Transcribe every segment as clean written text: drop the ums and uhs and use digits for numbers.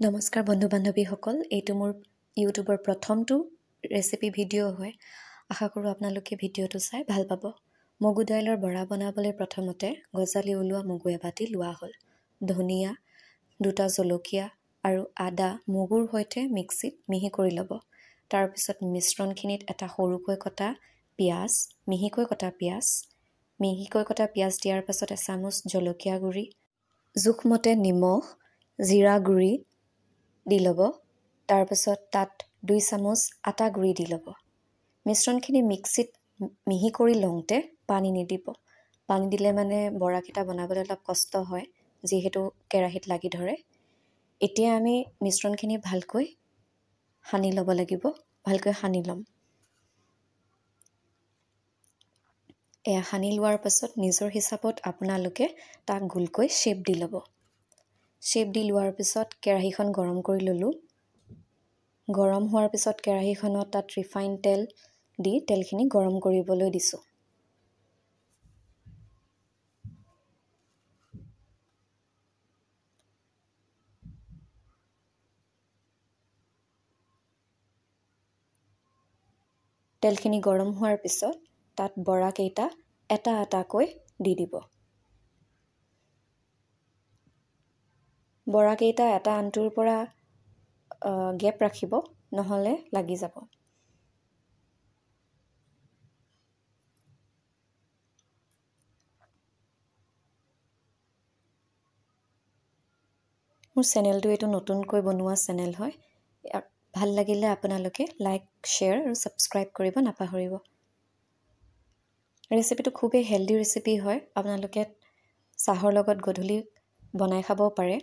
নমস্কাৰ বন্ধু বান্ধৱীসকল, এইটো মোৰ ইউটিউবৰ প্ৰথমটো ৰেচিপি ভিডিঅ' হয়। আশা কৰোঁ আপোনালোকে ভিডিঅ'টো চাই ভাল পাব। মগু দাইলৰ বৰা বনাবলৈ প্ৰথমতে গজালি ওলোৱা মগু এবাটি লোৱা হ'ল। ধনিয়া, 2টা জলকীয়া আৰু আদা মগুৰ সৈতে মিক্সিত মিহি কৰি ল'ব। তাৰপিছত মিশ্ৰণখিনিত এটা সৰুকৈ কটা পিঁয়াজ, মিহিকৈ কটা পিঁয়াজ দিয়াৰ পাছত এচামুচ জলকীয়া গুড়ি, জোখমতে নিমখ, জিৰা গুড়ি দি ল'ব। তাৰপিছত তাত 2 চামুচ আটা গুড়ি দি ল'ব। মিশ্ৰণখিনি মিক্সিত মিহি কৰি লওঁতে পানী নিদিব। পানী দিলে মানে বৰাকেইটা বনাবলৈ অলপ কষ্ট হয়, যিহেতু কেৰাহীত লাগি ধৰে। এতিয়া আমি মিশ্ৰণখিনি ভালকৈ সানি ল'ব লাগিব। ভালকৈ সানি ল'ম। এয়া সানি লোৱাৰ পাছত নিজৰ হিচাপত আপোনালোকে তাক গোলকৈ শ্বেপ দি ল'ব। শ্বেপ দি লোৱাৰ পিছত কেৰাহীখন গৰম কৰি ল'লোঁ। গৰম হোৱাৰ পিছত কেৰাহীখনত তাত ৰিফাইন তেল দি তেলখিনি গৰম কৰিবলৈ দিছোঁ। তেলখিনি গৰম হোৱাৰ পিছত তাত বৰাকেইটা এটা এটাকৈ দি দিব। বৰাকেইটা এটা আনটোৰ পৰা গেপ ৰাখিব, নহ'লে লাগি যাব। মোৰ চেনেলটো এইটো নতুনকৈ বনোৱা চেনেল হয়। ইয়াক ভাল লাগিলে আপোনালোকে লাইক, শ্বেয়াৰ আৰু ছাবস্ক্ৰাইব কৰিব নাপাহৰিব। ৰেচিপিটো খুবেই হেল্ডি ৰেচিপি হয়। আপোনালোকে চাহৰ লগত গধূলি বনাই খাব পাৰে।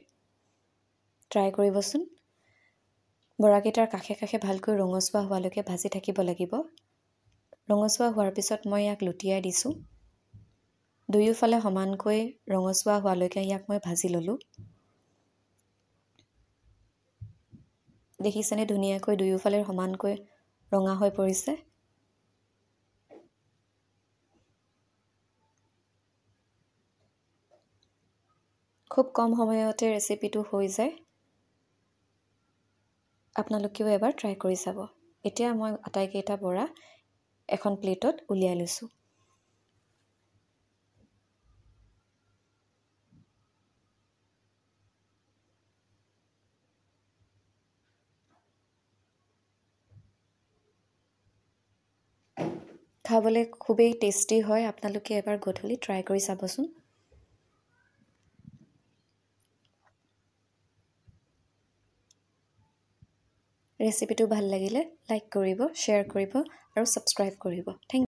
ট্ৰাই কৰিবচোন। বৰাকেইটাৰ কাষে কাষে ভালকৈ ৰঙচুৱা হোৱালৈকে ভাজি থাকিব লাগিব। ৰঙচুৱা হোৱাৰ পিছত মই ইয়াক লুটিয়াই দিছোঁ। দুয়োফালে সমানকৈ ৰঙচুৱা হোৱালৈকে ইয়াক মই ভাজি ল'লোঁ। দেখিছেনে ধুনীয়াকৈ দুয়োফালে সমানকৈ ৰঙা হৈ পৰিছে। খুব কম সময়তে ৰেচিপিটো হৈ যায়। আপোনালোকেও এবাৰ ট্ৰাই কৰি চাব। এতিয়া মই আটাইকেইটা বৰা এখন প্লেটত উলিয়াই লৈছোঁ। খাবলৈ খুবেই টেষ্টি হয়। আপোনালোকে এবাৰ গধূলি ট্ৰাই কৰি চাবচোন। ৰেচিপিটো ভাল লাগিলে লাইক কৰিব, শ্বেয়াৰ কৰিব আৰু ছাবস্ক্ৰাইব কৰিব। Thank U.